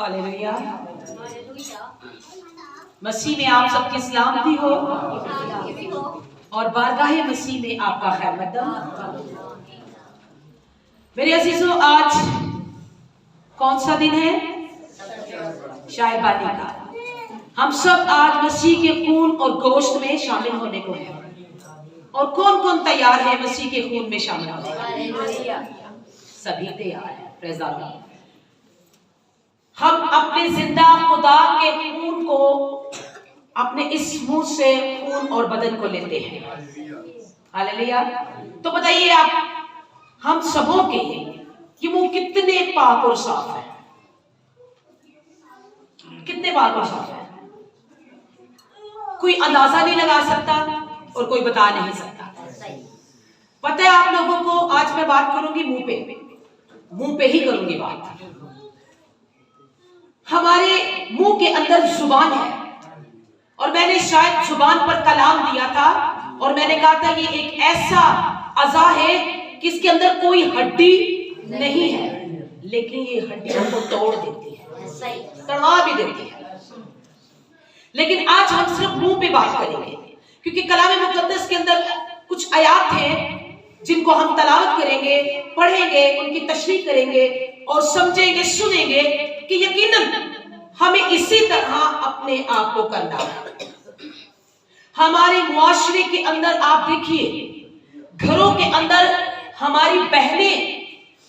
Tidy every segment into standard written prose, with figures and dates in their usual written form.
Hallelujah. मसीह में आप सबकी सलामती हो और बारगाहे मसीह में आपका खैर मकदम। मेरे अजीजों, आज कौन सा दिन है? शायबानी का। हम सब आज मसीह के खून और गोश्त में शामिल होने को हैं। और कौन कौन तैयार है मसीह के खून में शामिल होने को? सभी तैयार है। Praise the Lord. हम अपने जिंदा खुदा के खून को अपने इस मुंह से खून और बदन को लेते हैं। हालेलुया। तो बताइए आप, हम सबों के ये मुंह कितने पाक और साफ है? कितने पाक और साफ है? कोई अंदाजा नहीं लगा सकता और कोई बता नहीं सकता। पता है आप लोगों को, आज मैं बात करूंगी मुंह पे ही करूंगी बात। हमारे मुंह के अंदर जुबान है और मैंने शायद जुबान पर कलाम दिया था और मैंने कहा था ये एक ऐसा अज़ा है कि इसके अंदर कोई हड्डी नहीं है, लेकिन ये हड्डियों को तोड़ देती है, तड़वा भी देती है। लेकिन आज हम सिर्फ मुंह पे बात करेंगे, क्योंकि कलाम मुकद्दस के अंदर कुछ आयात हैं जिनको हम तलावत करेंगे, पढ़ेंगे, उनकी तशरीह करेंगे और समझेंगे, सुनेंगे कि यकीनन हमें इसी तरह अपने आप को करना है। हमारे मुआशरे के अंदर आप देखिए, घरों के अंदर हमारी बहनें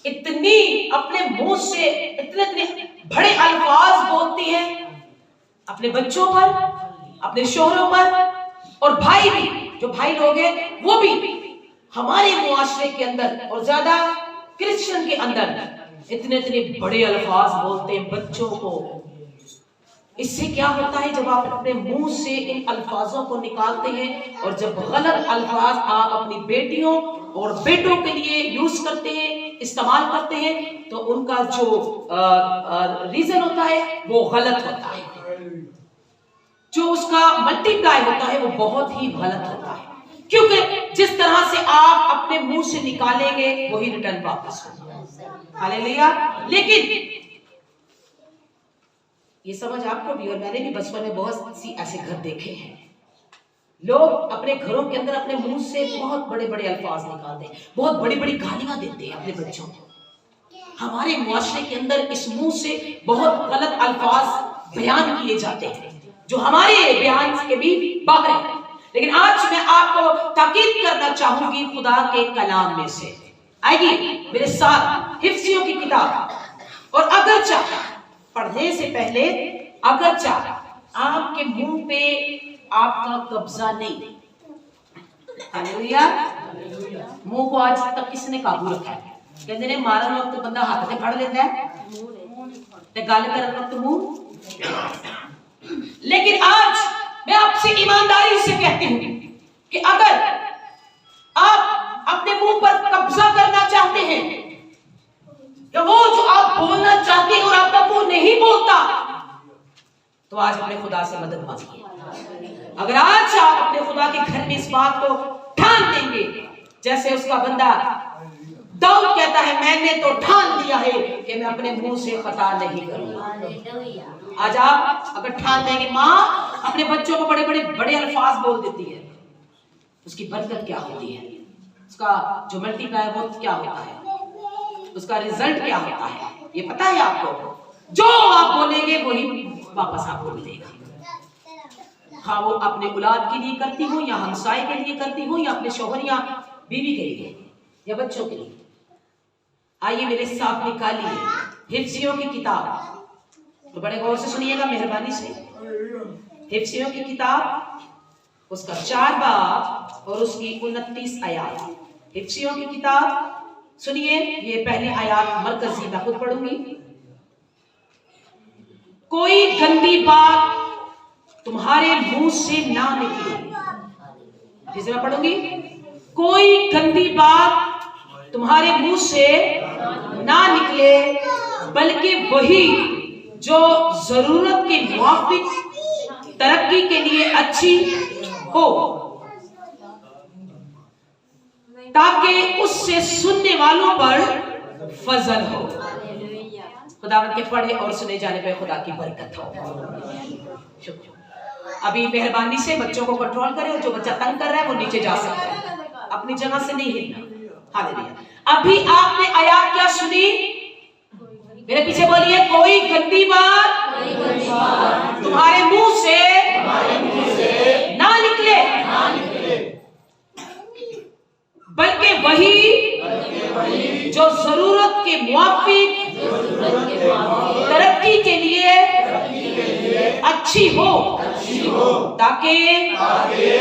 इतनी अपने मुंह से इतने बड़े अल्फाज बोलती हैं अपने बच्चों पर, अपने शोहरों पर, और भाई भी, जो भाई लोग हैं वो भी हमारे मुआशरे के अंदर और ज्यादा क्रिश्चियन के अंदर इतने बड़े अल्फाज बोलते हैं बच्चों को। इससे क्या होता है, जब आप अपने मुंह से इन अल्फाजों को निकालते हैं और जब गलत अल्फाज आप अपनी बेटियों और बेटों के लिए यूज करते हैं, इस्तेमाल करते हैं, तो उनका जो रीजन होता है वो गलत होता है, जो उसका मल्टीप्लाई होता है वो बहुत ही गलत होता है। क्योंकि जिस तरह से आप अपने मुंह से निकालेंगे वही रिटर्न वापस होगा। हालेलुया। लेकिन ये समझ आपको भी, और मैंने भी बचपन में बहुत सी ऐसे घर देखे हैं, लोग अपने घरों के अंदर अपने मुंह से बहुत बड़े बड़े अल्फाज निकालते हैं, बहुत बड़ी बड़ी गालियां देते हैं अपने बच्चों को। हमारे मुआशरे के अंदर इस मुंह से बहुत गलत अल्फाज बयान किए जाते हैं जो हमारे बयान के भी बाहर है। लेकिन आज मैं आपको ताकीद करना चाहूंगी खुदा के कलाम में से। आइए मेरे साथ हिफ्सियों की किताब, और अगर चाहे पढ़ने से पहले, अगर चाहे आपके मुंह पे आपका कब्जा नहीं, हालेलुया, मुंह को आज तक किसने काबू रखा है? कहते ने मारन वक्त बंदा हाथ से फड़ लेता है ते गल करन वक्त मुंह। लेकिन आज मैं आपसे ईमानदारी से कहती हूँ कि अगर आप अपने मुंह पर कब्जा करना चाहते हैं, कि वो जो आप बोलना चाहते हैं और आपका मुंह नहीं बोलता, तो आज अपने खुदा से मदद मांगिए। अगर आज आप अपने खुदा के घर में इस बात को ठान देंगे, जैसे उसका बंदा दाऊद कहता है, मैंने तो ठान लिया है कि मैं अपने मुंह से खता नहीं करूंगा। आज आप अगर ठान देंगे, माँ अपने बच्चों को बड़े बड़े अल्फाज बोल देती है, उसकी बरकत क्या होती है, उसका जो मल्टीप्लाई वो क्या होता है, उसका रिजल्ट क्या होता है, ये पता है आपको? जो आप बोलेंगे वही वापस आपको मिलेगा। हाँ, वो अपने औलाद के लिए करती हो, या हमसाए के लिए करती हो, या अपने शौहर या बीवी के लिए, या बच्चों के लिए। आइए मेरे साथ निकालिए हिफ्सियों की किताब, तो बड़े गौर से सुनिएगा मेहरबानी से। हिफ्सियों की किताब, उसका 4 बाब और उसकी 29 आयात। हिफ्सियों की किताब सुनिए, ये पहली आयात मरकजी मैं खुद पढ़ूंगी। कोई गंदी बात तुम्हारे मुंह से ना निकले, जिसे मैं पढ़ूंगी, कोई गंदी बात तुम्हारे मुंह से ना निकले, बल्कि वही जो जरूरत के मुआफिक तरक्की के लिए अच्छी हो, ताकि उससे सुनने वालों पर फजल हो। खुदावंद के पढ़े और सुने जाने पे खुदा की बरकत हो। शुक्र। अभी मेहरबानी से बच्चों को कंट्रोल करें, और जो बच्चा तंग कर रहा है वो नीचे जा सकता है, अपनी जगह से नहीं हिलना। हालेलुया। अभी आपने आयत क्या सुनी? मेरे पीछे बोलिए, कोई गंदी बात तुम्हारे मुंह से ना निकले, बल्कि वही जो जरूरत के मुआफिक तरक्की के लिए अच्छी हो, ताकि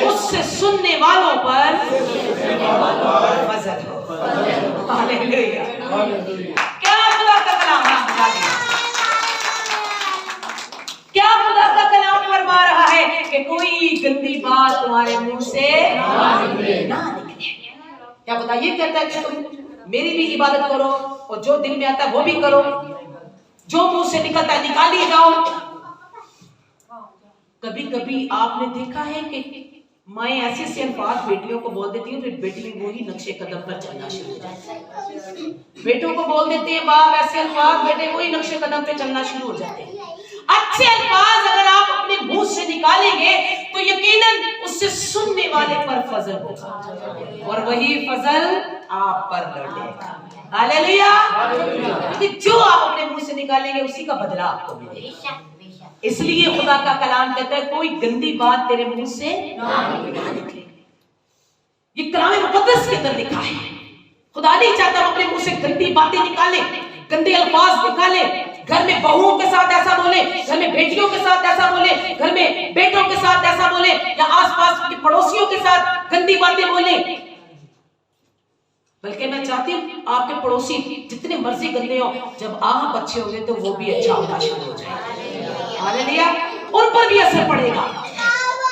उससे सुनने वालों पर फजल हो। हालेलुया। क्या खुदा का कलाम बता दिया, क्या खुदा का कलाम फरमा रहा है कि कोई गंदी बात तुम्हारे मुंह से ना निकले। क्या पता ये कहता है कि तुम मेरी भी इबादत करो, और जो दिल में आता है वो भी करो, जो मुंह से निकलता है निकाल ही जाओ। कभी कभी आपने देखा है कि माएं ऐसे से अल्फाज बेटियों को बोल देती हैं, फिर बेटी वही नक्शे कदम पर चलना शुरू हो जाती है। बेटों को बोल देते हैं बाप ऐसे अल्फाज, बेटे वही नक्शे कदम पे चलना शुरू हो जाते हैं। अच्छे अल्फाज अगर आप अपने मुंह से निकालेंगे तो यकीनन उससे सुनने वाले पर फजल होगा, और वही फजल आप पर लौटेगा। हालेलुया। क्योंकि जो आप अपने मुंह से निकालेंगे उसी का बदला आपको मिलेगा। इसलिए खुदा का कलाम कहता है कोई गंदी बात तेरे मुंह से ना निकले। ये कलाम मुकद्दस के अंदर लिखा है। खुदा नहीं चाहता हम अपने मुंह से गंदी बातें निकाले, गंदे अल्फाज निकाले। घर में बहुओं के साथ ऐसा बोले, घर में बेटियों के साथ ऐसा बोले, घर में बेटों के साथ ऐसा बोले, या आसपास के पड़ोसियों के साथ गंदी बातें बोले। बल्कि मैं चाहती हूँ आपके पड़ोसी जितने मर्जी गंदे हो, जब आप अच्छे होंगे तो वो भी अच्छा होना शुरू हो जाएगा। हालेलुया। उन पर भी असर पड़ेगा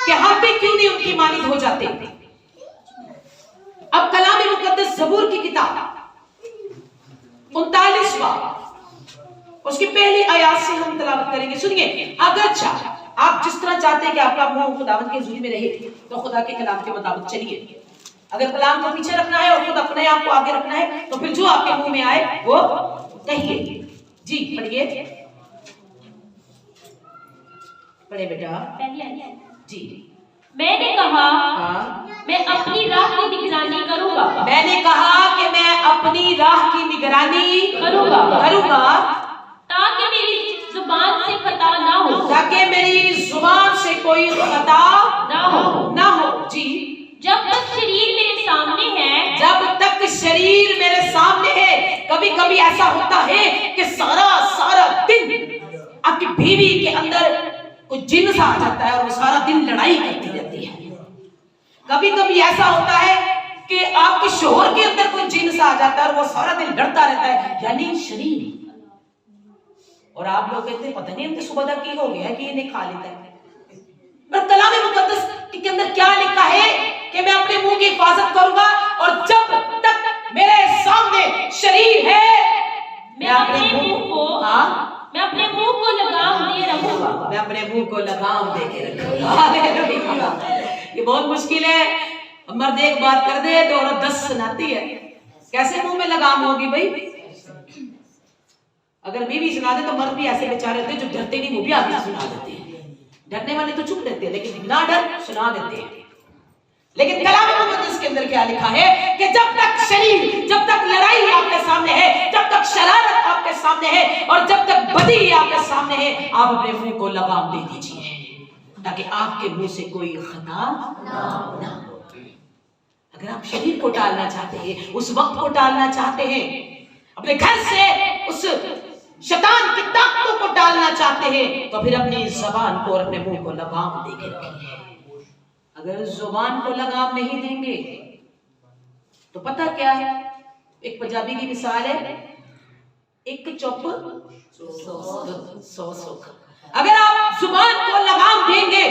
कि हम भी क्यों नहीं उनकी मानित हो जाते। अब कलाम मुकद्दस ज़बूर की किताब 39वां, उसकी पहली आयत से हम तिलावत करेंगे। सुनिए, अगर आप जिस तरह चाहते हैं कि आपका मुंह खुदावंद के हुजूर में रहे, तो खुदा के कलाम के मुताबिक चलिए। अगर कलाम को पीछे रखना है और खुद अपने आप को आगे रखना है, तो फिर जो आपके मुंह में आए वो कहिए। जी पढ़िए, पढ़े बेटा जी। मैंने कहा हाँ, मैं अपनी राह की निगरानी करूंगा। मैंने कहा कि मैं अपनी राह की निगरानी करूंगा, ताकि मेरी जुबान से खता ना हो, ताकि मेरी जुबान से कोई खता ना हो। जी, जब तक शरीर मेरे सामने है, जब तक शरीर मेरे सामने है। कभी कभी ऐसा होता है कि सारा दिन आपकी बीवी के अंदर कोई जिन सा आ जाता है और वो सारा दिन लड़ाई करती रहती है। कभी कभी ऐसा होता है कि आपके शोहर के अंदर कोई जिन सा आ जाता है और वो सारा दिन लड़ता रहता है, यानी शरीर। और आप लोग कहते हैं पता नहीं इनके सुबह की हो गया कि ये नहीं खा लेता है। पर कलाम मुकद्दस के अंदर क्या लिखा है कि मैं अपने मुंह की हिफाजत करूंगा, और जब तक मेरे सामने शरीर है मैं अपने मुंह को लगाम दे रखूंगा। मैं अपने मुंह को लगाम दे के रखूंगा। ये बहुत मुश्किल है। मर्द एक बात कर दे तो औरत 10 सुनाती है। कैसे मुंह में लगाम होगी भाई? अगर बीवी सुना दे तो मर्द भी ऐसे बेचारे होते हैं जो डरते नहीं, वो भी आगे सुना देते हैं। डरने वाले तो चुप रहते हैं, लेकिन बिना डर सुना देते हैं। लेकिन कलाम मुकद्दस के अंदर क्या लिखा है कि जब तक शरीर, जब तक लड़ाई आपके सामने है, जब तक शरारत आपके सामने है, और जब तक बदी आपके सामने है, आप अपने मुंह को लगाम दे दीजिए, ताकि आपके मुंह से कोई खता ना हो। अगर आप शरीर को टालना चाहते हैं, उस वक्त को टालना चाहते हैं, अपने घर से उस शैतान की ताकतों को टालना चाहते हैं, तो फिर अपनी ज़बान को और अपने मुंह को लगाम दे के रखिए। अगर जुबान को लगाम नहीं देंगे तो पता क्या है, एक पंजाबी की मिसाल है, एक चुप 100 सुख। अगर आप जुबान को लगाम देंगे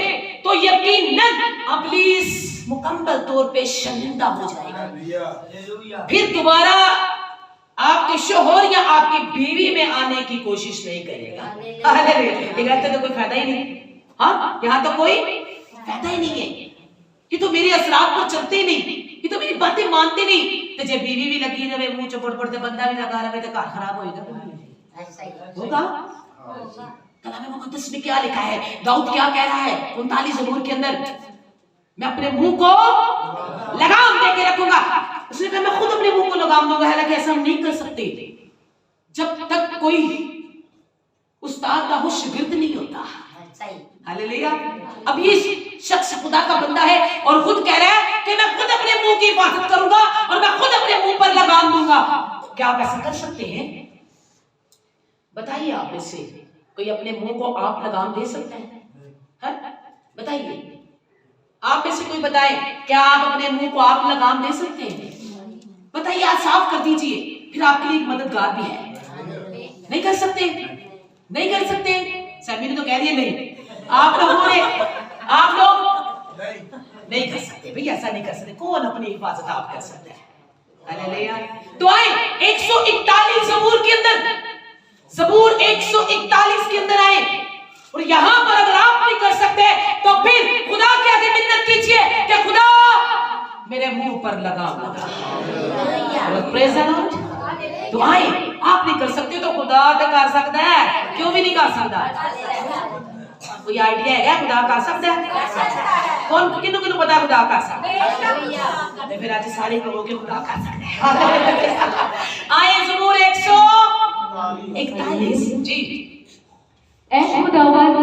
तो यकीनन इब्लीस मुकम्मल तौर पे शर्मिंदा हो जाएगा। फिर दोबारा आपके शोहर या आपकी बीवी में आने की कोशिश नहीं करेगा। अरे तो कोई फायदा ही नहीं। हाँ, यहाँ तो कोई फायदा ही नहीं है। ये तो मेरे असरात पर चलते ही नहीं, ये तो मेरी बातें मानते नहीं। तो जब बीवी भी लगी रहे, मुंह चुपड़ पड़ते, बंदा भी लगा रहे तो घर खराब होएगा। होगा? कलाम मुकद्दस में क्या लिखा है? दाऊद क्या कह रहा है 39 ज़बूर के अंदर? मैं अपने मुंह को लगाम दे के रखूंगा। उसने कहा मैं खुद अपने मुंह को लगाम दूंगा। हालांकि ऐसा हम नहीं कर सकते जब तक कोई उस्ताद का शागिर्द नहीं होता। हालेलुया। अब ये शख्स खुदा का बंदा है और खुद कह रहा है कि मैं खुद अपने मुंह की हिफाजत करूंगा और मैं खुद अपने मुंह पर लगाम दूंगा। क्या आप ऐसा कर सकते हैं? बताइए आप में से कोई अपने मुंह को आप लगाम दे सकते हैं? बताइए, आप में से कोई बताए क्या आप अपने मुंह को आप लगाम दे सकते हैं? बताइए, आप साफ कर दीजिए, फिर आपके लिए एक मददगार भी है। नहीं कर सकते? नहीं कर सकते? सैमी ने तो कह दिया नहीं। आप लोग नहीं कर सकते भैया, ऐसा नहीं कर सकते। कौन अपनी हिफाजत आप कर सकते हैं? हालेलुया। तो आए 141 ज़बूर के अंदर, ज़बूर 141 के अंदर आए और यहां पर अगर आप नहीं कर सकते तो फिर खुदा के आगे मिन्नत कीजिए कि खुदा मेरे मुंह पर लगाम लगा। Praise the Lord. तो आए आप नहीं कर सकते तो खुदा तो कर सकता है। क्यों भी नहीं कर सकता? कोई आइडिया है क्या खुदा कर सकता है? कौन किन्नु किन्नु पता खुदा कर सकता है? फिर आज सारे कहो कि खुदा कर सकता है। आए ज़बूर 141 जी। ऐ खुदावंद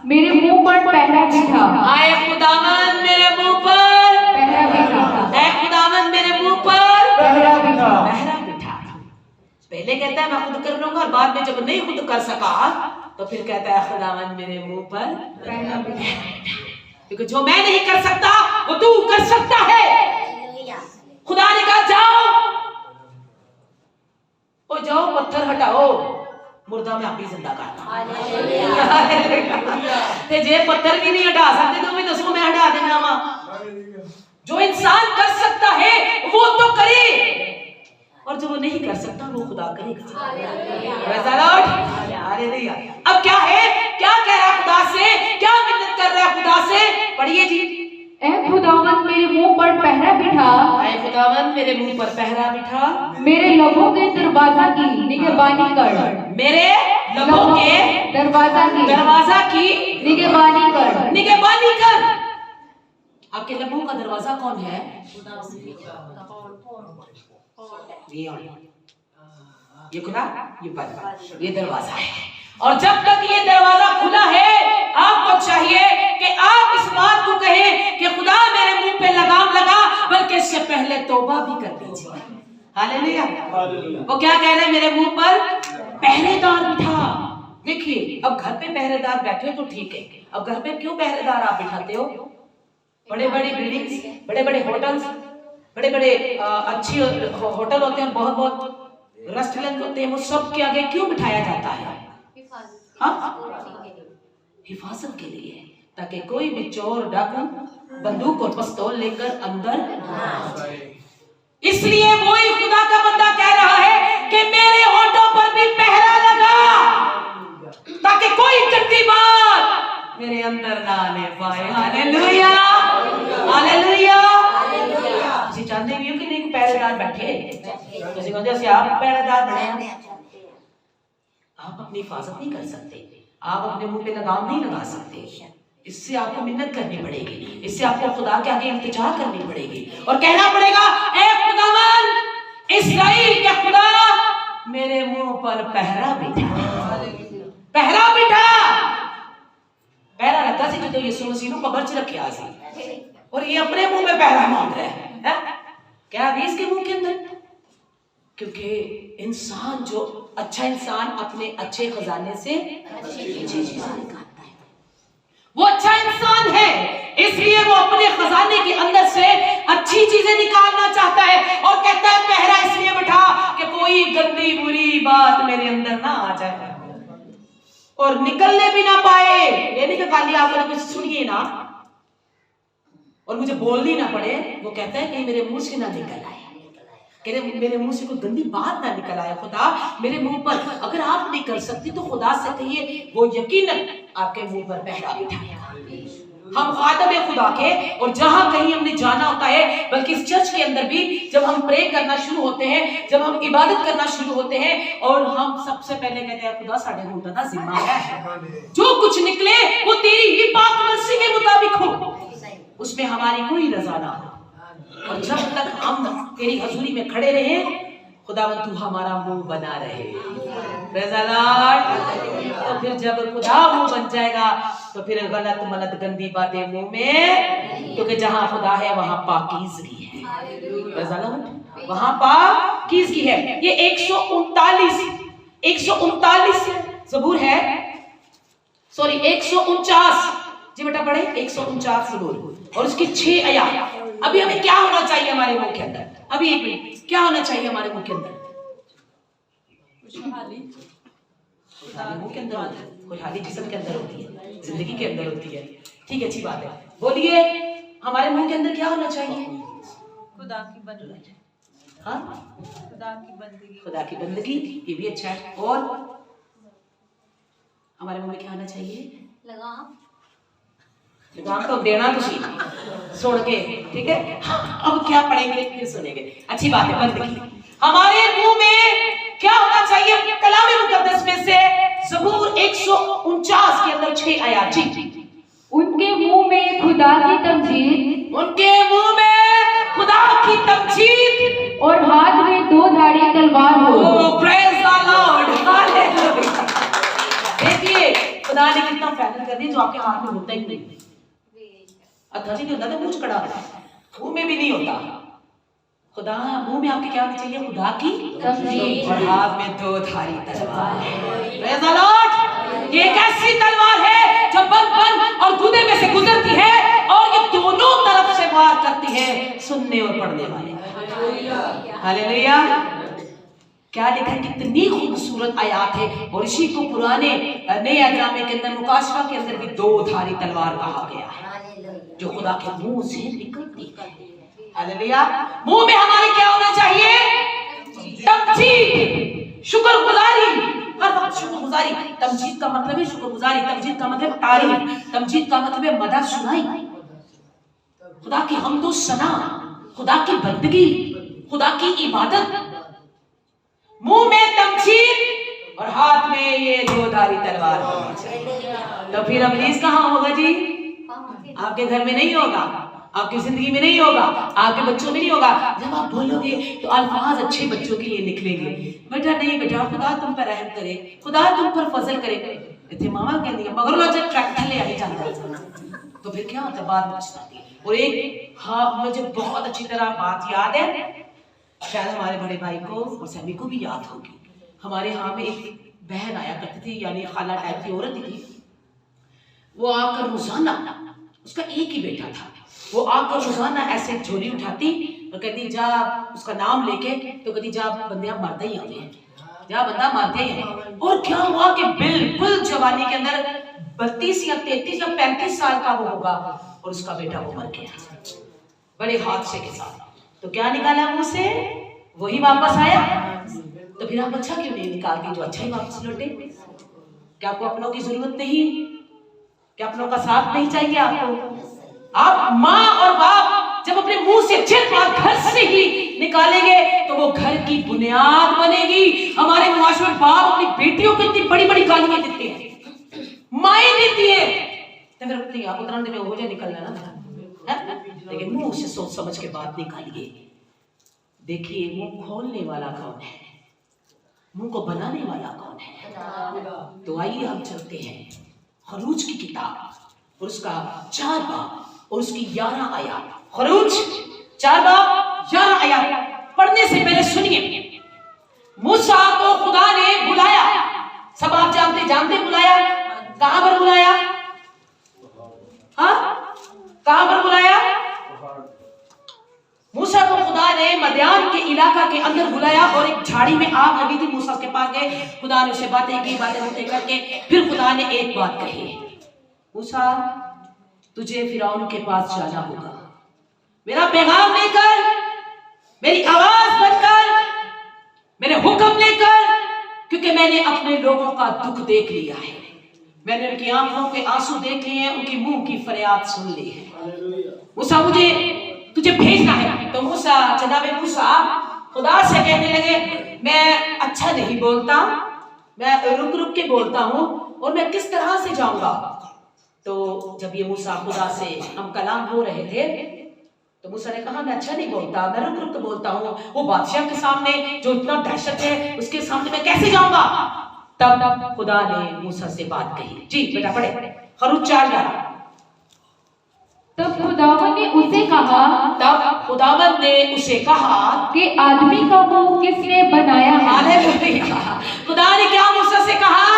मेरे मुंह पर पहरा बिठा। आए खुदावंद मेरे मुंह पर पहरा बिठा। ऐ खुदावंद मेरे मुंह पर पहरा बिठा। पहरा बिठा। पहले कहता है मैं खुद कर लूंगा और बाद में जब नहीं खुद कर सका तो फिर कहता है खुदावंद मेरे मुंह पर पहरा बिठा। क्योंकि जो मैं नहीं कर सकता वो तू कर सकता है। खुदा ने कहा जाओ पत्थर हटाओ, मुर्दा में आप ही जिंदा करना। ते जे पत्थर भी नहीं हटा सकते तो मैं दसो मैं हटा देना वा। जो इंसान कर सकता है वो तो करे और जो वो नहीं कर सकता वो खुदा करेगा। अब क्या है, क्या कह रहा है खुदा से, क्या मिन्नत कर रहा है खुदा से? पढ़िए जी। ऐ खुदावंद मेरे मुंह पर पहरा बिठा। ऐ खुदावंद मेरे मुंह पर पहरा बिठा। मेरे लबों के दरवाजा की निगहबानी कर। मेरे लबों के दरवाजा की निगहबानी कर। निगहबानी कर। आपके लबों का दरवाजा कौन है? ये खुदा, ये बंदा, ये दरवाजा है। और जब तक ये दरवाजा खुला है आपको चाहिए कि आप इस बात को कहें कि खुदा मेरे मुंह पे लगाम लगा, बल्कि इससे पहले तौबा भी कर दीजिए। हालेलुया। वो क्या कह रहे हैं? मेरे मुंह पर पहरेदार बिठा। देखिए, अब घर पे पहरेदार बैठे हो तो ठीक है, अब घर पे क्यों पहरेदार आप बिठाते हो? बड़े बड़े बिल्डिंग्स, बड़े बड़े होटल्स, बड़े बड़े अच्छी होटल होते हैं, बहुत बहुत रेस्टोरेंट होते हैं, वो सब के आगे क्यों बिठाया जाता है? हिफाजत के लिए, ताकि कोई भी चोर डाकू बंदूक और पिस्तौल लेकर अंदर ना जाए। इसलिए वही खुदा का बंदा कह रहा है कि मेरे होठों पर भी पहरा लगा, ताकि कोई गंदी बात मेरे अंदर ना आने पाए। Hallelujah, hallelujah. ਤੁਸੀਂ ਚਾਹੁੰਦੇ ਵੀ ਹੋ ਕਿ ਨਹੀਂ ਪਹਿਰੇਦਾਰ बैठे? ਤੁਸੀਂ ਕਹਿੰਦੇ ਅਸੀਂ ਆਪ ਪਹਿਰੇਦਾਰ बने। आप अपनी हिफाजत नहीं कर सकते, आप अपने मुंह पे लगाम नहीं लगा सकते। इससे आपको मिन्नत करनी पड़ेगी, इससे आपको खुदा के आगे इल्तिजा करनी पड़ेगी और कहना पड़ेगा, ऐ खुदावंद इस्राएल के खुदा मेरे मुंह पर पहरा बिठा। पहरा बिठा। पहरा लगा सी जो यीशु मसीह को कब्र च रखा सी और ये अपने मुंह में पहरा मांग रहा है। क्या भी इसके मुंह के अंदर? क्योंकि इंसान जो अच्छा इंसान अपने अच्छे खजाने से अच्छी चीजें निकालता है, वो अच्छा इंसान है, इसलिए वो अपने खजाने के अंदर से अच्छी चीजें निकालना चाहता है और कहता है पहरा इसलिए बैठा कि कोई गंदी बुरी बात मेरे अंदर ना आ जाए और निकलने भी ना पाए। ये नहीं कि खाली आप कुछ सुनिए ना और मुझे बोलनी ना पड़े। वो कहता है कि मेरे मुंह से ना निकल आए, मेरे मुंह से कोई गंदी बात ना निकल आए। खुदा मेरे मुंह पर, अगर आप नहीं कर सकती तो खुदा से कहिए, वो यकीनन आपके मुंह पर पहरा बिठाएगा। हम खादम है खुदा के, और जहां कहीं हमने जाना होता है, बल्कि इस चर्च के अंदर भी जब हम प्रे करना शुरू होते हैं, जब हम इबादत करना शुरू होते हैं, और हम सबसे पहले कहते हैं खुदा साढ़े घंटा का जिम्मा है, जो कुछ निकले वो तेरी ही पाक मर्जी के मुताबिक हो, उसमें हमारी कोई रजा ना हो। और जब तक हम तेरी हजूरी में खड़े रहे, खुदावंद तू हमारा मुंह बना रहे। Praise the Lord. तो फिर जब खुदा मुंह बन जाएगा तो फिर गलत मलत गंदी बातें मुंह में, क्योंकि जहां खुदा है वहां पाकीज़गी है। Praise the Lord. वहां पाकीज़गी है। ये 139 ज़बूर है, सॉरी 149 जी बेटा पढ़े, 149 ज़बूर और उसकी 6 आयत। अभी हमें क्या होना चाहिए हमारे मुंह के अंदर? अभी एक मिनट, क्या होना चाहिए हमारे मुंह के अंदर? मुंह के अंदर खुशहाली जिस्म के अंदर होती है, जिंदगी के अंदर होती है। ठीक है, अच्छी बात है। बोलिए, हमारे मुंह के अंदर क्या होना चाहिए? खुदा की बंदगी। हाँ, खुदा की बंदगी। खुदा की बंदगी, ये भी अच्छा है। और हमारे मुंह में क्या होना चाहिए? लगाम तो देना तुझी सुन के, ठीक है। अब क्या पढ़ेंगे फिर सुनेंगे, अच्छी बात है। बंदगी हमारे मुंह में क्या होना चाहिए? कलाम मुकद्दस में से ज़बूर 149 के अंदर 6 आयत जी। उनके मुंह में खुदा की तमजीद, उनके मुंह में खुदा की तमजीद, और हाथ में 2 धारी तलवार हो। ओह प्रेज़ द लॉर्ड, हालेलुया। देखिए खुदा ने कितना फैसला कर दिया जो आपके हाथ में होता ही नहीं। अथाजी नहीं होता तो मुंह कड़ा, मुंह में भी नहीं होता। खुदा मुंह में आपके क्या होना चाहिए? खुदा की तमजीद, और हाथ में 2 धारी तलवार। Praise the Lord. ये एक ऐसी तलवार है जो बन और गुदे में से गुजरती है, और ये दोनों तरफ से वार करती है, सुनने और पढ़ने वाले। हालेलुया। क्या लिखा है? कितनी खूबसूरत आयत है। और इसी को पुराने नए अहदनामे के अंदर मुकाशवा के अंदर भी 2 धारी तलवार कहा गया है, जो खुदा के मुंह से निकलती है। हालेलुया। मुंह में हमारे क्या होना चाहिए? तमजीद, शुक्रगुजारी, हर वक्त शुक्रगुजारी। तमजीद का मतलब है शुक्रगुजारी, तमजीद का मतलब तारीफ, तमजीद का मतलब है मदह सुनाई, खुदा की हम्दो सना, खुदा की बंदगी, खुदा की इबादत। मुंह में तमजीद और हाथ में ये 2 धारी तलवार होनी चाहिए। तो फिर अबलीस कहाँ होगा जी? आपके घर में नहीं होगा, आपकी जिंदगी में नहीं होगा, आपके बच्चों में नहीं होगा। जब आप बोलोगे तो अल्फाज अच्छे बच्चों के लिए निकलेंगे। बेटा नहीं बेटा, खुदा तुम पर रहम करे, खुदा तुम पर फजल करे। इतने मामा कहती है मगर जब ट्रैक्टर ले आई जाता है तो फिर क्या होता है? बाद में पछताती है। और एक हाँ, मुझे बहुत अच्छी तरह बात याद है, शायद हमारे बड़े भाई को और सभी को भी याद होगी। हमारे यहाँ में एक बहन आया करती थी, यानी खाला टाइप की औरत थी। वो आकर रोजाना, उसका एक ही बेटा था, वो आकर रोजाना ऐसे झोली उठाती और कहती जा, उसका नाम लेके तो कहती जा बंदे मरते ही आते हैं, जा बंदा मरते ही हैं। और क्या हुआ कि बिल्कुल जवानी के अंदर 32 या 33 या 35 साल का वो होगा और उसका बेटा वो मर गया बड़े हादसे के साथ। तो क्या निकाला मुंह से? वही वापस आया। तो फिर आप अच्छा क्यों नहीं निकाल के जो अच्छा ही वापस लौटे? क्या आपको अपनों की जरूरत नहीं? क्या अपनों का साथ नहीं चाहिए आपको? आप माँ और बाप जब अपने मुंह से अच्छी बात घर से ही निकालेंगे तो वो घर की बुनियाद बनेगी। हमारे मुआशरे में बाप अपनी बेटियों को इतनी बड़ी बड़ी गालियां देते हैं, माएं देती है, तो फिर अपनी आप उतरने में हो जाए निकलना ना, लेकिन मुंह से सोच समझ के बात निकालिए। देखिए मुंह खोलने वाला कौन है? मुंह को बनाने वाला कौन है? तो आइए हम चलते हैं खरूज की किताब और उसका 4 बाब और उसकी 11 आयत। खरूज 4 बाब 11 आयत पढ़ने से पहले सुनिए। मूसा को खुदा ने बुलाया, सब आप जानते बुलाया। कहां पर बुलाया? हाँ, कहां पर बुलाया? मूसा को खुदा ने मदियान के इलाका के अंदर बुलाया और एक झाड़ी में आग लगी थी। मूसा के पास गए, खुदा ने उसे बातें की, बातें होते करके फिर खुदा ने एक बात कही, मूसा तुझे फिरौन के पास जाना होगा, मेरा पैगाम लेकर, मेरी आवाज बनकर, मेरे हुक्म लेकर, क्योंकि मैंने अपने लोगों का दुख देख लिया है, मैंने उनकी आंखों के आंसू देख लिए हैं, उनकी मुंह की फरियाद सुन ली है। मूसा मुझे तुझे भेजना है। तो मूसा जनाबे मूसा खुदा से कहने लगे मैं अच्छा नहीं बोलता, मैं रुक रुक के बोलता हूँ और मैं किस तरह से जाऊंगा। तो जब ये मूसा खुदा से हम कलाम हो रहे थे तो मूसा ने कहा मैं अच्छा नहीं बोलता, मैं रुक रुक के बोलता हूँ, वो बादशाह के सामने जो इतना दहशत है उसके सामने मैं कैसे जाऊंगा। तब खुदा ने मूसा से बात कही। जी बेटा पढ़े खरूज 4:11। तब खुदावन ने उसे कहा, तब खुदावन ने उसे कहा कि आदमी का मुंह किसने बनाया है। हालेलुया। खुदा ने क्या मूसा से कहा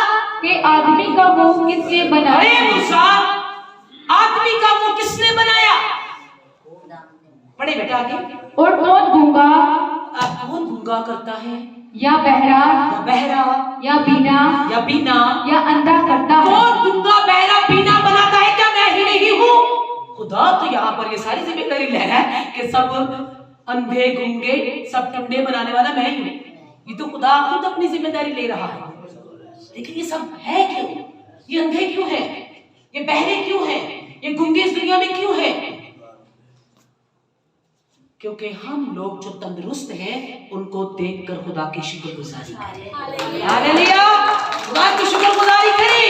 कि आदमी का मुंह किसने बनाया अरे है। मूसा आदमी का मुंह किसने बनाया। पढ़े बेटा आगे। और कौन गूंगा कौन गूंगा करता है या बहरा बहरा या बीना या बीना या अंधा करता है। कौन गूंगा बहरा बीना बनाता है, क्या मैं ही नहीं हूँ। खुदा तो यहाँ पर ये सारी जिम्मेदारी ले रहा है कि सब अंधे गूंगे सब टुंडे बनाने वाला मैं ही हूँ। ये तो खुदा खुद अपनी जिम्मेदारी ले रहा है। लेकिन ये सब है क्यों, ये अंधे क्यों है, ये बहरे क्यों है, ये गूंगे इस दुनिया में क्यों है। क्योंकि हम लोग जो तंदुरुस्त हैं उनको देखकर खुदा की शुक्रगुजारी करें। हालेलुया। खुदा की शुक्रगुजारी करें।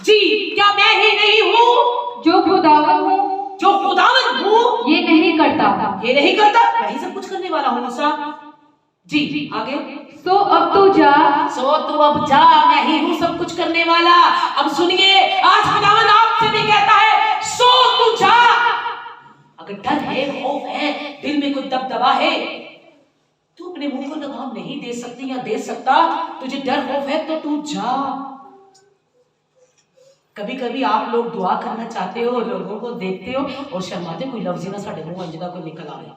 जी क्या मैं ही नहीं हूँ जो खुदावन हूँ जो खुदावन हूँ ये नहीं करता। ये नहीं करता, मैं ही सब कुछ करने वाला हूँ मूसा। जी आगे। सो अब तू जा, सो तू अब जा, मैं ही हूँ सब कुछ करने वाला। अब सुनिए आज खुदावन आपसे भी कहता है सो तू जा। अगर डर है खौफ है दिल में कोई दबदबा है तू अपने मुंह को लगाम नहीं दे सकती या दे सकता, तुझे डर खौफ है तो तू जा। कभी कभी आप लोग दुआ करना चाहते हो, लोगों को देखते हो और शर्माते, कोई लफ्ज ही ना साढ़े मुंह अंजना कोई निकल आए,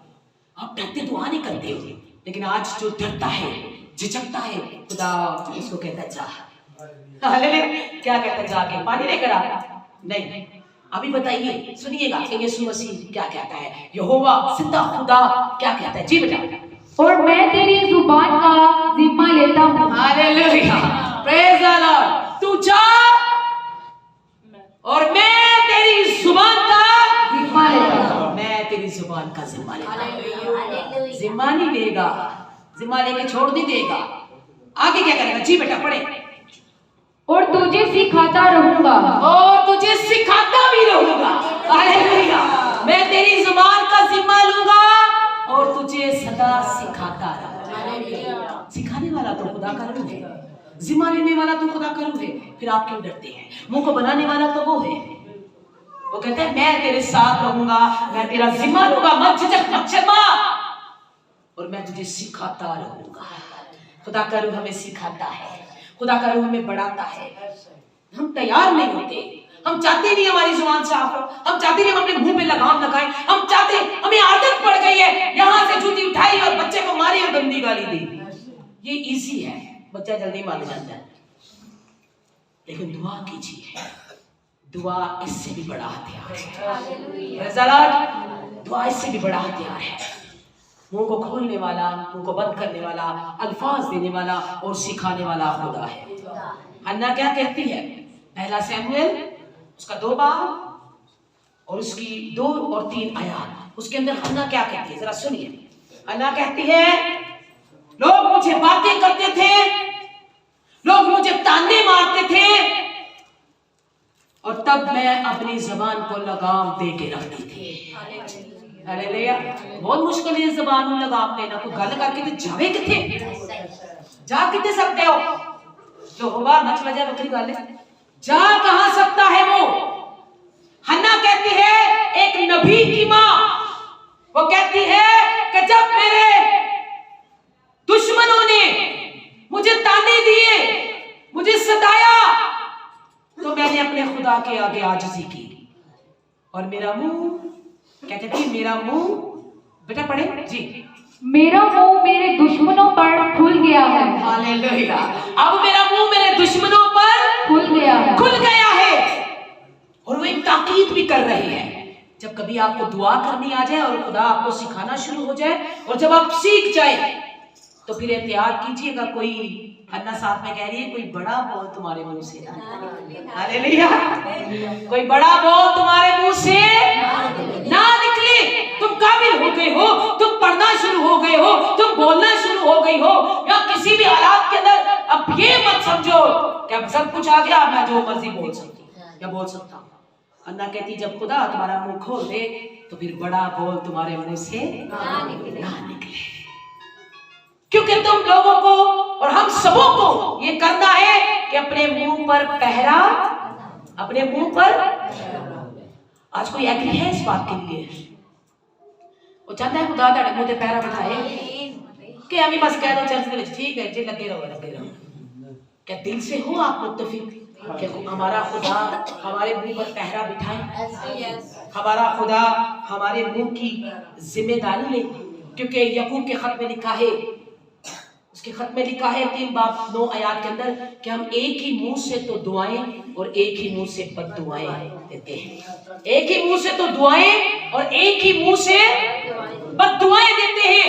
आप डरते दुआ नहीं करते हो। लेकिन आज जो डरता है झिझकता है खुदा उसको कहता जा। हालेलुया। क्या कहता जाके पानी लेकर आ। नहीं अभी बताइए सुनिएगा कि यीशु मसीह क्या कहता है, यहोवा जिंदा खुदा क्या कहता है। जी बेटा। और मैं तेरी जुबान का जिम्मा लेता हूँ। हालेलुया। Praise the Lord. तू जा और मैं तेरी जुबान का जिम्मा लेता हूँ। मैं तेरी जुबान का जिम्मा लेगा। जिम्मा नहीं लेगा, जिम्मा लेके छोड़ नहीं देगा। आगे क्या करेगा। जी बेटा पढ़े। और तुझे सिखाता रहूंगा। और तुझे सिखाता भी रहूंगा। हालेलुया। मैं तेरी जुबान का जिम्मा लूंगा और तुझे सदा सिखाता रहूंगा। सिखाने वाला तो खुदा का रूह है, जिम्मा लेने वाला तो खुदा का रूह है। फिर आप क्यों डरते हैं। मुंह को बनाने वाला तो वो है, वो कहता है मैं तेरे साथ रहूंगा, मैं तेरा जिम्मा लूंगा, मत झिझक मत शर्मा और मैं तुझे सिखाता रहूंगा। खुदा का रूह हमें सिखाता है, खुदा का रूह हमें बढ़ाता है। हम तैयार नहीं होते, हम चाहते नहीं हमारी जुबान साफ हो, हम चाहते नहीं हम अपने मुंह पे लगाम लगाएं, हम चाहते हमें आदत पड़ गई है यहां से जूती उठाई और बच्चे को मारी और गंदी गाली दी। ये इजी है, बच्चा जल्दी मान जाता है। लेकिन दुआ कीजिए, दुआ इससे भी बड़ा हथियार है। दुआ इससे भी बड़ा हथियार है। मुंह को खोलने वाला, मुंह को बंद करने वाला, अल्फाज देने वाला और सिखाने वाला खुदा है। हन्ना क्या कहती है, पहला शमूएल उसका 2 बाब और उसकी 2 और 3 आयात, उसके अंदर हन्ना क्या कहती है जरा सुनिए। हन्ना कहती है लोग मुझे बातें करते थे, लोग मुझे ताने मारते थे और तब मैं अपनी जबान को लगाम दे के रखती थी। हालेलुया। बहुत मुश्किल है जबान में लगाम देना। कोई गल करके तो जावे किथे, जा किथे सकते हो। जो होगा नच वजह बकरी गाले जा कहां सकता है वो। हन्ना कहती है एक नबी की मां, वो कहती है कि जब मेरे दुश्मनों ने मुझे ताने दिए, मुझे सताया, तो मैंने अपने खुदा के आगे आजिज़ी की और मेरा मुंह क्या कहती है, मेरा मुंह बेटा पढ़े जी, मेरा मुंह मेरे दुश्मनों पर खुल गया है। हालेलुया। अब मेरा मुंह मेरे दुश्मनों पर खुल गया है, खुल गया है। और वो एक ताकीद भी कर रही है। जब कभी आपको दुआ करनी आ जाए और खुदा आपको सिखाना शुरू हो जाए और जब आप सीख जाए तो फिर एहतियात कीजिएगा कोई अन्ना साथ में कह रही है कोई बड़ा बोल तुम्हारे मुंह से ना, हालेलुया, कोई बड़ा बोल तुम्हारे मुंह से ना निकले। तुम काबिल हो गए हो, तुम पढ़ना शुरू हो गए हो, तुम बोलना शुरू हो गई हो, या किसी भी हालात के अंदर अब ये मत समझो कि सब कुछ आ गया, मैं जो मर्जी बोल सकती हूँ या बोल सकता हूँ। अन्ना कहती जब खुदा तुम्हारा मुंह खोल दे तो फिर बड़ा बोल तुम्हारे मुंह से ना निकले, क्योंकि तुम लोगों को और हम सबों को ये करना है कि अपने मुंह पर पहरा, अपने मुंह पर। आज कोई एग्री है इस बात के लिए? वो चाहता है खुदा तेरे मुंह पे पहरा बिठाए कि हमें बस कह दो चर्च में ठीक है जी लगे रहो लगे रहो। क्या दिल से हो आप मुत्तफिक कि हमारा खुदा हमारे मुंह पर पहरा बिठाए, हमारा खुदा हमारे मुंह की जिम्मेदारी ले? क्योंकि यकूब के खत में लिखा है, उसके खत में लिखा है 3 बाब 9 आयत के अंदर कि हम एक ही मुंह से तो दुआएं और एक ही मुंह से बद्दुआएं देते हैं। एक ही मुंह से तो दुआएं और एक ही मुंह से बद्दुआएं देते हैं।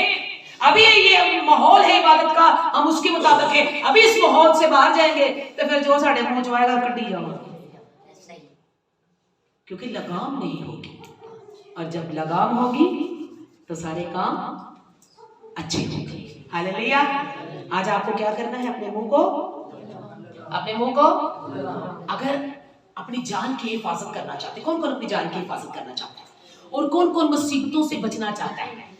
अभी ये माहौल है इबादत का, हम उसके मुताबिक है। अभी इस माहौल से बाहर जाएंगे तो फिर जो साढ़े मुंह जो आएगा कटी जाओगे, क्योंकि लगाम नहीं होगी, और जब लगाम होगी तो सारे काम अच्छे होंगे। हालेलुया। आज आपको क्या करना है? अपने मुंह को अगर अपनी जान की हिफाजत करना चाहते, कौन कौन अपनी जान की हिफाजत करना चाहता है और कौन कौन मुसीबतों से बचना चाहता है?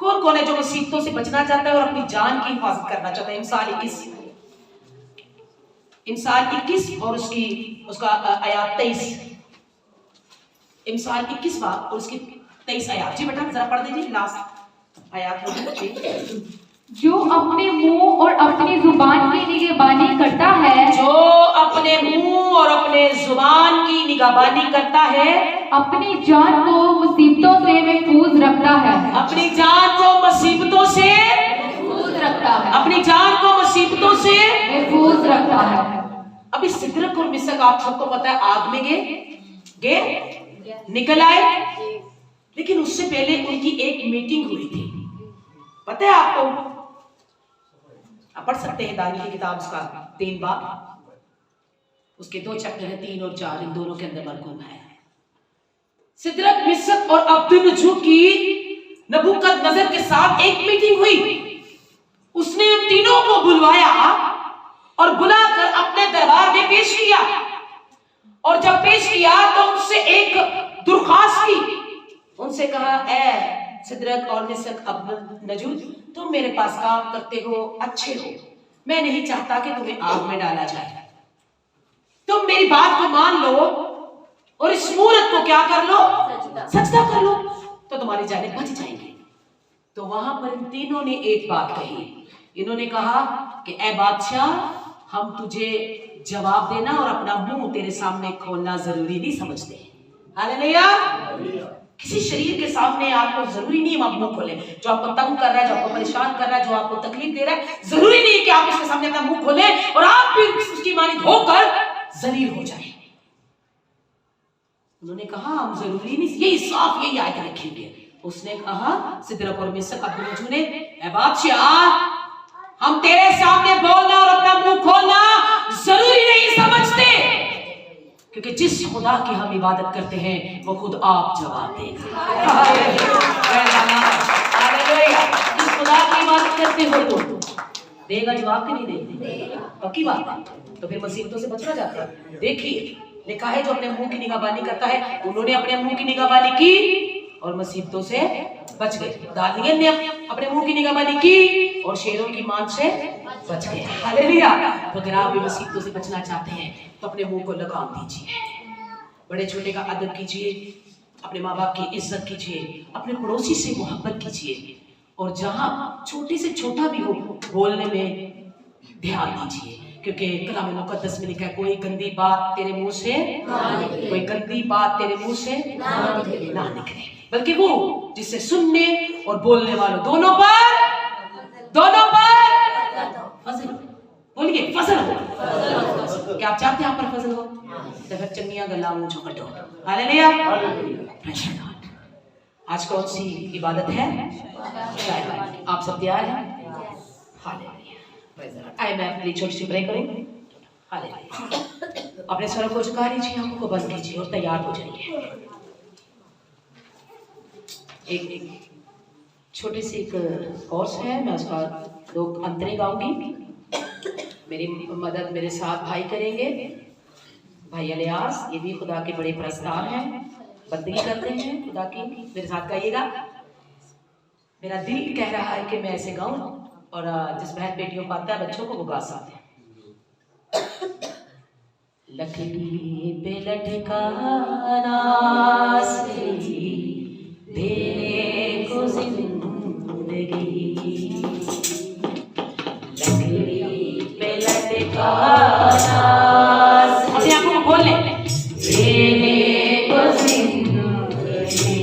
कौन कौन है जो मुसीबतों से बचना चाहता है और अपनी जान की हिफाजत करना चाहता है? इमसाल 21 और उसका आयत 23। इमसाल 21 बाब और उसकी 23 आयत। जी बेटा जरा पढ़ दीजिए लास्ट आयत। जो अपने मुंह और अपनी जुबान की निगहबानी करता है, जो अपने मुंह और अपने जुबान की निगहबानी करता है, अपनी जान को मुसीबतों से महफूज रखता है। अपनी जान को मुसीबतों से महफूज रखता है। अपनी जान को मुसीबतों से महफूज रखता है। अभी सिदरक और मिसक आप सबको पता है आग में गए निकल आए, लेकिन उससे पहले उनकी एक मीटिंग हुई थी। पता है आपको? आप पढ़ सकते हैं दानियल की किताब उसका 3 बाब, उसके 2 चैप्टर है 3 और 4, इन दोनों के अंदर मरकूम है। सिदरक मिसक और अब्दुन्नजू की नबूकदनजर के साथ एक मीटिंग हुई। उसने उन तीनों को बुलवाया और बुलाकर अपने दरबार में पेश किया, और जब पेश किया तो उनसे एक दरख्वास्त की। उनसे कहा, ऐ सिदरक और मिसक अब्दुन्नजू, तुम मेरे पास काम करते हो, अच्छे हो, मैं नहीं चाहता कि तुम्हें आग में डाला जाए। तुम मेरी बात को मान लो और इस मूरत को क्या कर लो? सजदा कर लो, तो तुम्हारी जानें बच जाएंगी। तो वहां पर इन तीनों ने एक बात कही। इन्होंने कहा कि ऐ बादशाह, हम तुझे जवाब देना और अपना मुंह तेरे सामने खोलना जरूरी नहीं समझते। हालेलुया। किसी शरीर के सामने आपको जरूरी नहीं आप मुंह खोलें। जो आपको तंग कर रहा है, जो आपको परेशान कर रहा है, जो आपको तकलीफ दे रहा है, जरूरी नहीं कि आप उसके सामने अपना मुंह खोलें और आप भी उसकी मानिंद होकर जलील हो जाए। उन्होंने कहा हम जरूरी नहीं, यही साफ यही आयत रखेंगे। उसने कहा, सिदरक और मिसक अब्दुन्नजू ने, ऐ बादशाह, हम तेरे सामने बोलना और अपना मुंह खोलना जरूरी नहीं समझते, क्योंकि जिस खुदा की हम इबादत करते हैं वो खुद आप जवाब देगा। जिस खुदा की इबादत करते हो तो देगा जवाब कि नहीं देगा? पक्की बात है। तो फिर मुसीबतों से बचना जाता है। देखिए लिखा है जो अपने मुंह की निगहबानी करता है, उन्होंने अपने मुंह की निगहबानी की और मुसीबतों से बच गए। दानियल ने अपने मुंह की निगहबानी की और शेरों की मान से बच गए। हालेलुया। तो अगर आप भी मुसीबतों से बचना चाहते हैं तो अपने मुंह को लगाम दीजिए, बड़े छोटे का अदब कीजिए, अपने माँ बाप की इज्जत कीजिए, अपने पड़ोसी से मोहब्बत कीजिए, और जहां छोटे से छोटा भी हो बोलने में ध्यान दीजिए, क्योंकि कलाम मुकद्दस में लिखा है कोई गंदी बात तेरे मुंह से कोई गंदी बात तेरे मुंह से ना निकले, बल्कि वो जिससे सुनने और बोलने वालों दोनों पर फजल। बोलिए फजल हो। क्या आप चाहते हैं आप पर फजल हो? तो फिर चंगियां गल्लां मुंह चों कड्डो। हालेलुया। आज कौन सी इबादत है? आप सब तैयार हैं? हालेलुया। आए मैं अपनी छोटी सी प्रे करूँ। अपने सरों को झुका लीजिए, आंखों को बंद कीजिए और तैयार हो जाइए। एक छोटी सी एक कोर्स है, मैं उसका 2 अंतरे गाऊंगी। मेरी मदद मेरे साथ भाई करेंगे, भाई अलियास। ये भी खुदा के बड़े प्रस्ताव हैं, बंदगी करते हैं खुदा की। मेरे साथ गाइएगा। मेरा दिल कह रहा है कि मैं ऐसे गाऊं और जिस बहन बेटियों को आता है बच्चों को वो गा सकते हैं। लकड़ी पे लटकाना सही देने को जिंदगी, लकड़ी पे लटकाना अपनी आंखों को खोल ले, देने को जिंदगी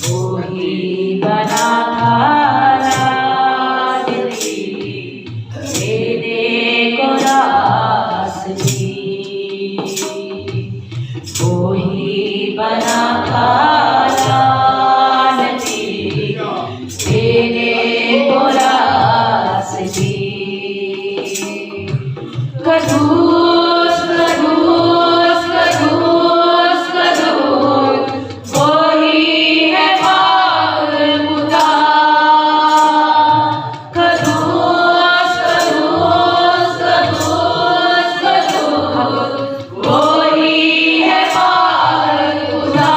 वही बना खाना देने को रास्ती, वही बना खाना देने को रास्ती। कदूस कदूस कदूस कदूस वही है पाक खुदा। कदूस कदूस कदूस कदूस वही है पाक खुदा।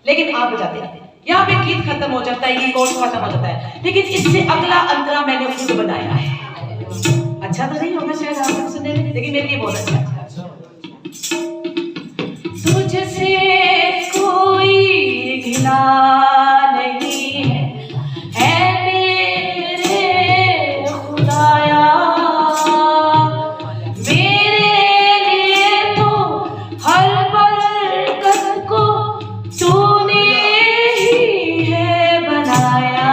लेकिन आप बजाते हैं। यहाँ पे गीत खत्म हो जाता है, ये कोर्स खत्म हो जाता है, लेकिन इससे अगला अंतरा मैंने खुद बनाया है। अच्छा तो नहीं होगा शायद आप सुनने में, लेकिन मेरे लिए बहुत अच्छा है। तुझसे कोई गिला नहीं है मेरे खुदाया, मेरे लिए तो हर बरकत को तूने ही है बनाया।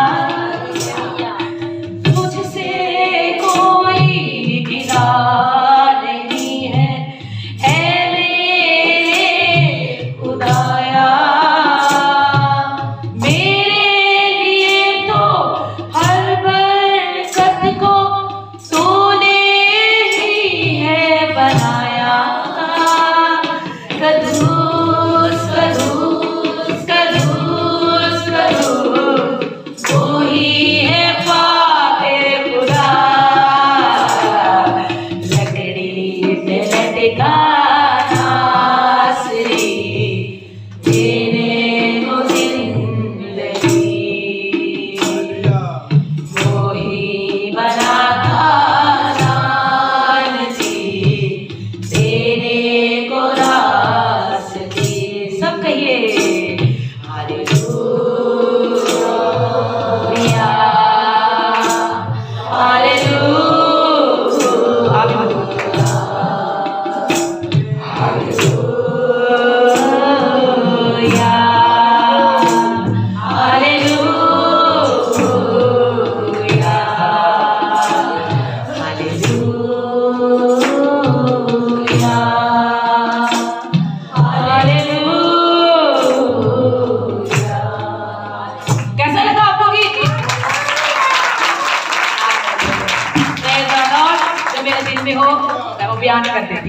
तुझसे कोई गिला नहीं है हो, मैं वो बयान कर देती हूँ।